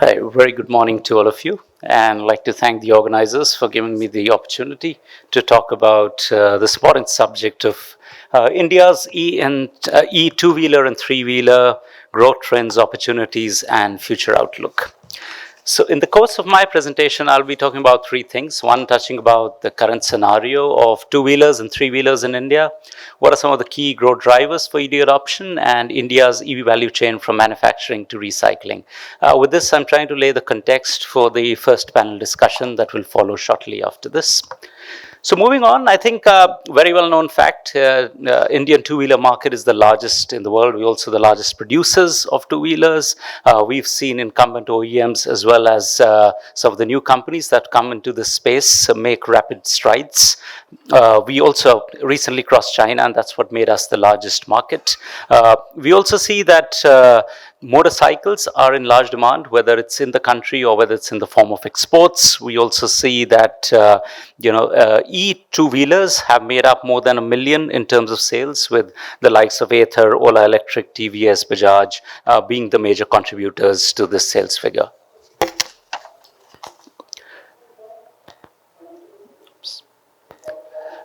Hi, very good morning to all of you, and I'd like to thank the organizers for giving me the opportunity to talk about this important subject of India's E two-wheeler and three-wheeler growth trends, opportunities, and future outlook. So in the course of my presentation, I'll be talking about three things. One, touching about the current scenario of two-wheelers and three-wheelers in India. What are some of the key growth drivers for EV adoption and India's EV value chain from manufacturing to recycling? With this, I'm trying to lay the context for the first panel discussion that will follow shortly after this. So moving on, I think very well known fact, Indian two-wheeler market is the largest in the world. We're also the largest producers of two-wheelers. We've seen incumbent OEMs as well as some of the new companies that come into this space make rapid strides. We also recently crossed China, and that's what made us the largest market. We also see that motorcycles are in large demand, whether it's in the country or whether it's in the form of exports. We also see that e-two-wheelers have made up more than 1 million in terms of sales, with the likes of Ather, Ola Electric, TVS, Bajaj being the major contributors to this sales figure.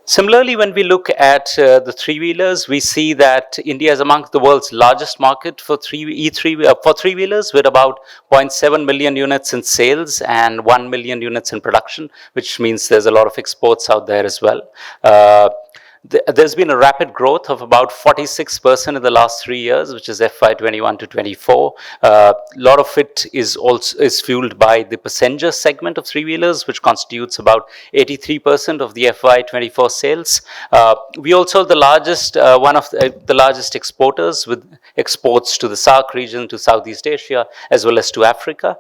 Similarly, when we look at the three-wheelers, we see that India is among the world's largest market for three-wheelers, with about 0.7 million units in sales and 1 million units in production, which means there's a lot of exports out there as well. There's been a rapid growth of about 46% in the last 3 years, which is FY21 to 24. A lot of it is fueled by the passenger segment of three-wheelers, which constitutes about 83% of the FY24 sales. We also the largest, one of the largest exporters, with exports to the SAARC region, to Southeast Asia, as well as to Africa.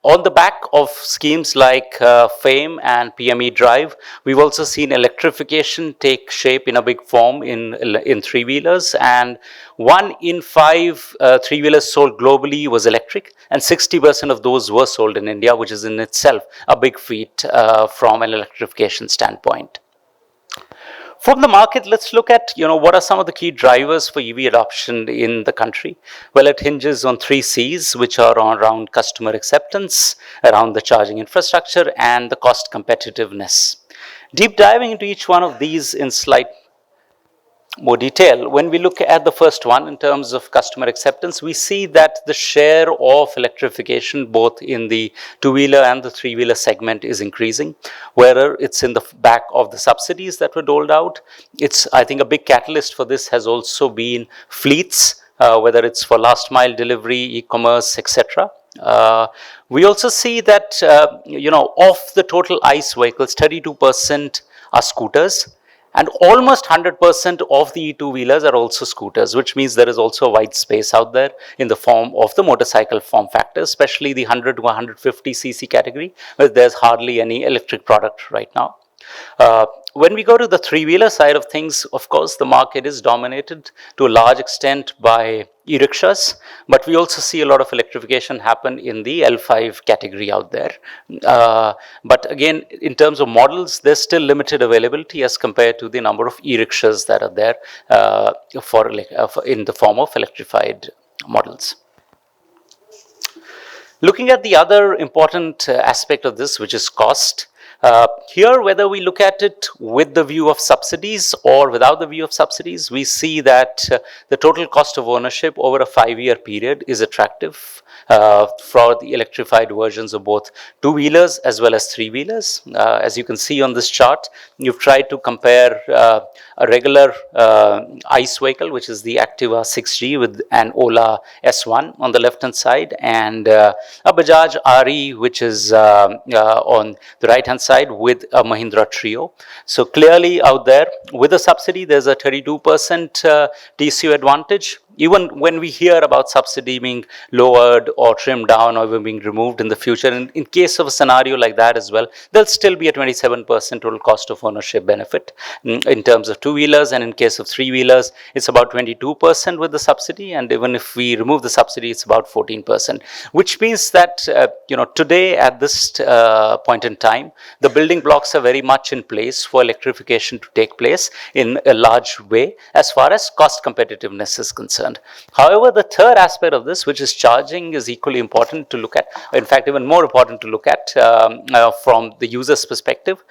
On the back of schemes like FAME and PME Drive, we've also seen electrification take shape in a big form in three-wheelers, and 1 in 5 three-wheelers sold globally was electric, and 60% of those were sold in India, which is in itself a big feat from an electrification standpoint. From the market, let's look at what are some of the key drivers for EV adoption in the country. Well, it hinges on 3 C's, which are around customer acceptance, around the charging infrastructure, and the cost competitiveness. Deep diving into each one of these in slight more detail, when we look at the first one in terms of customer acceptance, we see that the share of electrification both in the two-wheeler and the three-wheeler segment is increasing, whether it's in the back of the subsidies that were doled out. I think a big catalyst for this has also been fleets, whether it's for last mile delivery, e-commerce, etc. We also see that of the total ICE vehicles, 32% are scooters, and almost 100% of the two-wheelers are also scooters, which means there is also a wide space out there in the form of the motorcycle form factor, especially the 100 to 150 cc category, where there's hardly any electric product right now. When we go to the three-wheeler side of things, of course, the market is dominated to a large extent by e-rickshaws, but we also see a lot of electrification happen in the L5 category out there. But again, in terms of models, there's still limited availability as compared to the number of e-rickshaws that are there in the form of electrified models. Looking at the other important aspect of this, which is cost. Here, whether we look at it with the view of subsidies or without the view of subsidies, we see that the total cost of ownership over a 5-year period is attractive for the electrified versions of both two-wheelers as well as three-wheelers. As you can see on this chart, you've tried to compare a regular ICE vehicle, which is the Activa 6G, with an Ola S1 on the left-hand side, and a Bajaj RE, which is on the right-hand side, with a Mahindra Trio. So clearly out there, with a subsidy, there's a 32% TCO advantage. Even when we hear about subsidy being lowered or trimmed down or being removed in the future, in case of a scenario like that as well, there'll still be a 27% total cost of ownership benefit in terms of two-wheelers, and in case of three-wheelers, it's about 22% with the subsidy, and even if we remove the subsidy, it's about 14%, which means that today at this point in time, the building blocks are very much in place for electrification to take place in a large way as far as cost competitiveness is concerned. concerned. However, the third aspect of this, which is charging, is equally important to look at. In fact, even more important to look at from the user's perspective.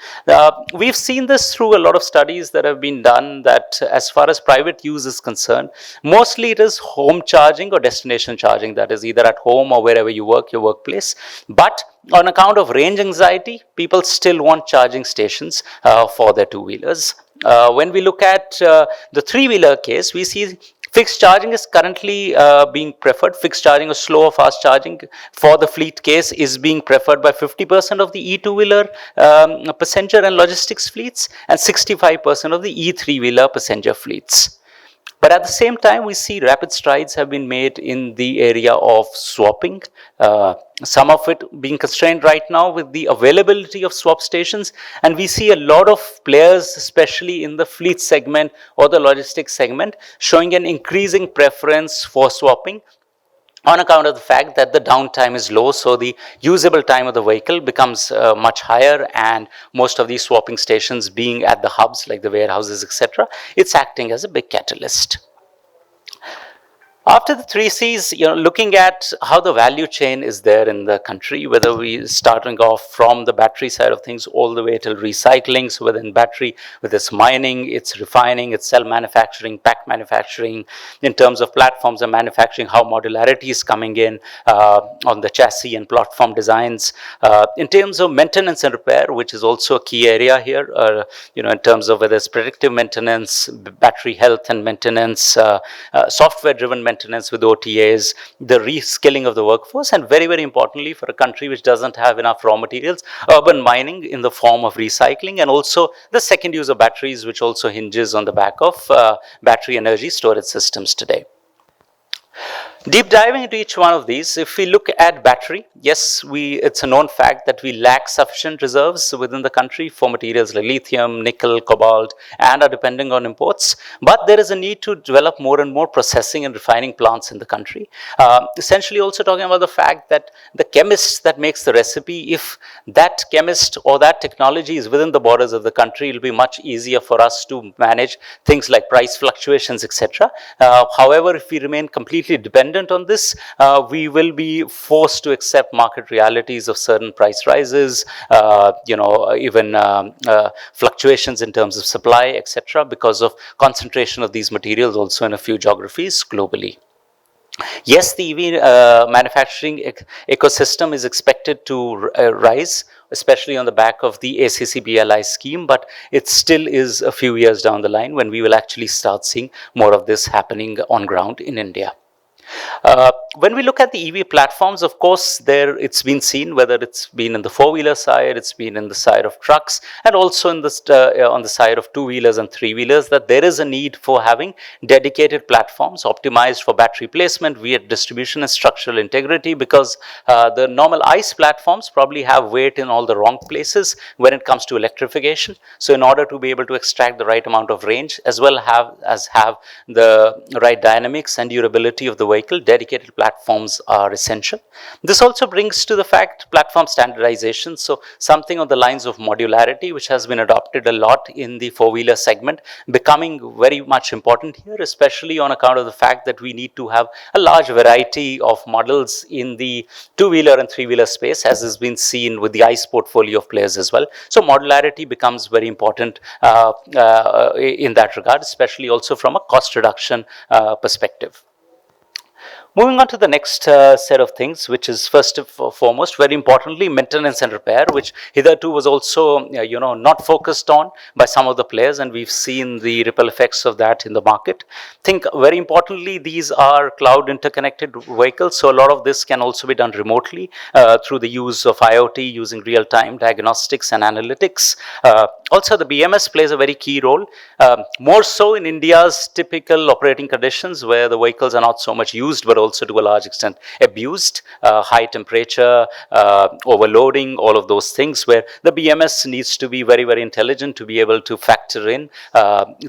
We've seen this through a lot of studies that have been done, that as far as private use is concerned, mostly it is home charging or destination charging, that is either at home or wherever you work, your workplace. But on account of range anxiety, people still want charging stations for their two-wheelers. When we look at the three-wheeler case, we see fixed charging is currently being preferred. Fixed charging or slow or fast charging for the fleet case is being preferred by 50% of the E2-wheeler passenger and logistics fleets and 65% of the E3-wheeler passenger fleets. But at the same time, we see rapid strides have been made in the area of swapping. Some of it being constrained right now with the availability of swap stations. And we see a lot of players, especially in the fleet segment or the logistics segment, showing an increasing preference for swapping on account of the fact that the downtime is low, so the usable time of the vehicle becomes much higher, and most of these swapping stations being at the hubs like the warehouses, etc., it's acting as a big catalyst. After the 3Cs, looking at how the value chain is there in the country, whether we starting off from the battery side of things all the way till recycling. So within battery, with its mining, its refining, its cell manufacturing, pack manufacturing, in terms of platforms and manufacturing, how modularity is coming in on the chassis and platform designs. In terms of maintenance and repair, which is also a key area here, in terms of whether it's predictive maintenance, battery health and maintenance, software-driven maintenance with OTAs, the reskilling of the workforce, and very, very importantly for a country which doesn't have enough raw materials, urban mining in the form of recycling, and also the second use of batteries, which also hinges on the back of battery energy storage systems today. Deep diving into each one of these, if we look at battery, yes, it's a known fact that we lack sufficient reserves within the country for materials like lithium, nickel, cobalt, and are depending on imports. But there is a need to develop more and more processing and refining plants in the country. Essentially also talking about the fact that the chemist that makes the recipe, if that chemist or that technology is within the borders of the country, it will be much easier for us to manage things like price fluctuations, etc. However, if we remain completely dependent on this, we will be forced to accept market realities of certain price rises, even fluctuations in terms of supply, etc., because of concentration of these materials also in a few geographies globally. Yes, the EV manufacturing ecosystem is expected to rise, especially on the back of the ACC BLI scheme, but it still is a few years down the line when we will actually start seeing more of this happening on ground in India. When we look at the EV platforms, of course, it's been seen, whether it's been in the four-wheeler side, it's been in the side of trucks, and also in on the side of two-wheelers and three-wheelers, that there is a need for having dedicated platforms optimized for battery placement, via distribution and structural integrity, because the normal ICE platforms probably have weight in all the wrong places when it comes to electrification. So in order to be able to extract the right amount of range, as well as have the right dynamics and durability of the vehicle, dedicated platforms are essential. This also brings to the fact platform standardization. So something on the lines of modularity, which has been adopted a lot in the four-wheeler segment, becoming very much important here, especially on account of the fact that we need to have a large variety of models in the two-wheeler and three-wheeler space, as has been seen with the ICE portfolio of players as well. So modularity becomes very important in that regard, especially also from a cost reduction perspective. Moving on to the next set of things, which is first and foremost, very importantly, maintenance and repair, which hitherto was also, not focused on by some of the players, and we've seen the ripple effects of that in the market. I think very importantly, these are cloud interconnected vehicles, so a lot of this can also be done remotely through the use of IoT, using real-time diagnostics and analytics. Also, the BMS plays a very key role, more so in India's typical operating conditions, where the vehicles are not so much used, but also to a large extent abused. High temperature, overloading, all of those things where the BMS needs to be very, very intelligent to be able to factor in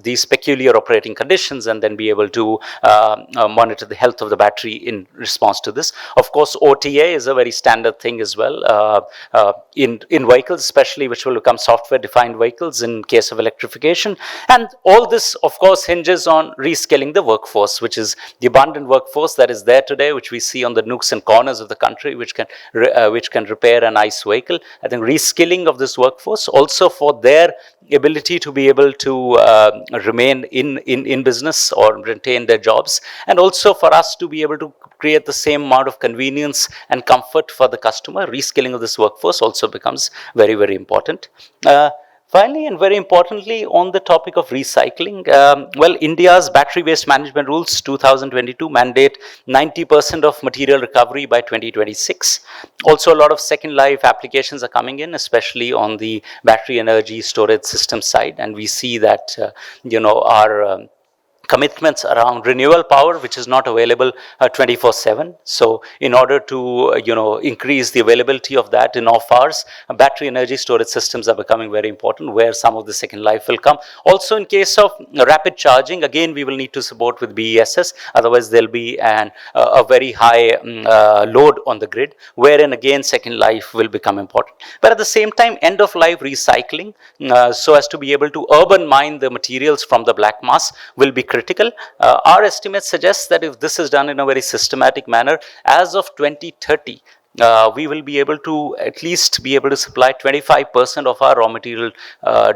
these peculiar operating conditions and then be able to monitor the health of the battery in response to this. Of course, OTA is a very standard thing as well in vehicles, especially which will become software-defined vehicles in case of electrification. And all this, of course, hinges on reskilling the workforce, which is the abundant workforce that is there today, which we see on the nooks and corners of the country, which can repair an ICE vehicle. I think reskilling of this workforce also for their ability to be able to remain in business or retain their jobs, and also for us to be able to create the same amount of convenience and comfort for the customer. Reskilling of this workforce also becomes very, very important. Finally, and very importantly, on the topic of recycling, well, India's battery waste management rules 2022 mandate 90% of material recovery by 2026. Also, a lot of second life applications are coming in, especially on the battery energy storage system side, and we see that our commitments around renewable power, which is not available 24/7. So in order to increase the availability of that in off hours, battery energy storage systems are becoming very important, where some of the second life will come. Also, in case of rapid charging, again we will need to support with BESS, otherwise there'll be a very high load on the grid, wherein again second life will become important. But at the same time, end of life recycling, so as to be able to urban mine the materials from the black mass, will be critical. Our estimates suggest that if this is done in a very systematic manner, as of 2030, we will be able to at least be able to supply 25% of our raw material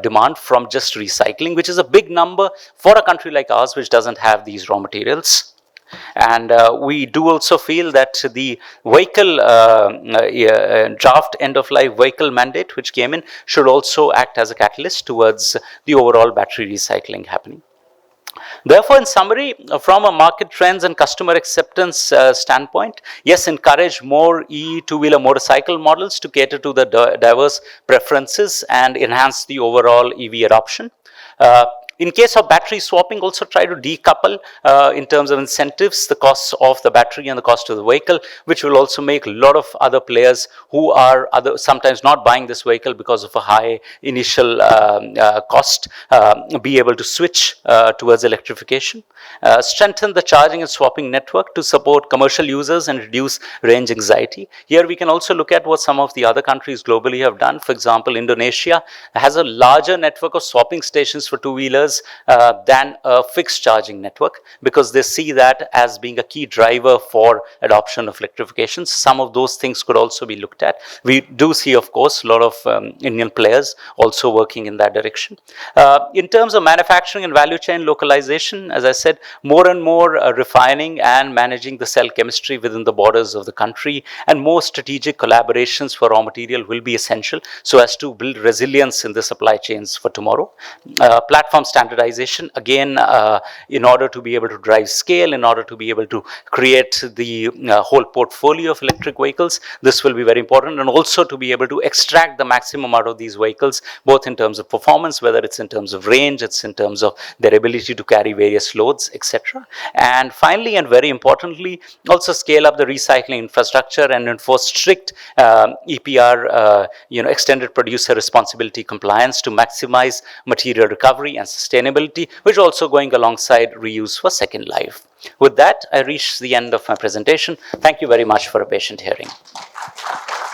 demand from just recycling, which is a big number for a country like ours, which doesn't have these raw materials. And we do also feel that the vehicle draft end-of-life vehicle mandate, which came in, should also act as a catalyst towards the overall battery recycling happening. Therefore, in summary, from a market trends and customer acceptance standpoint, yes, encourage more two-wheeler motorcycle models to cater to the diverse preferences and enhance the overall EV adoption. In case of battery swapping, also try to decouple in terms of incentives the costs of the battery and the cost of the vehicle, which will also make a lot of other players who are sometimes not buying this vehicle because of a high initial cost be able to switch towards electrification. Strengthen the charging and swapping network to support commercial users and reduce range anxiety. Here we can also look at what some of the other countries globally have done. For example, Indonesia has a larger network of swapping stations for two-wheelers than a fixed charging network, because they see that as being a key driver for adoption of electrification. Some of those things could also be looked at. We do see, of course, a lot of Indian players also working in that direction. In terms of manufacturing and value chain localization, as I said, more and more refining and managing the cell chemistry within the borders of the country, and more strategic collaborations for raw material will be essential so as to build resilience in the supply chains for tomorrow. Platform standardization, again, in order to be able to drive scale, in order to be able to create the whole portfolio of electric vehicles, this will be very important, and also to be able to extract the maximum out of these vehicles, both in terms of performance, whether it's in terms of range, it's in terms of their ability to carry various loads, etc. And finally, and very importantly, also scale up the recycling infrastructure and enforce strict EPR, extended producer responsibility compliance to maximize material recovery and sustainability, which is also going alongside reuse for second life. With that, I reach the end of my presentation. Thank you very much for a patient hearing.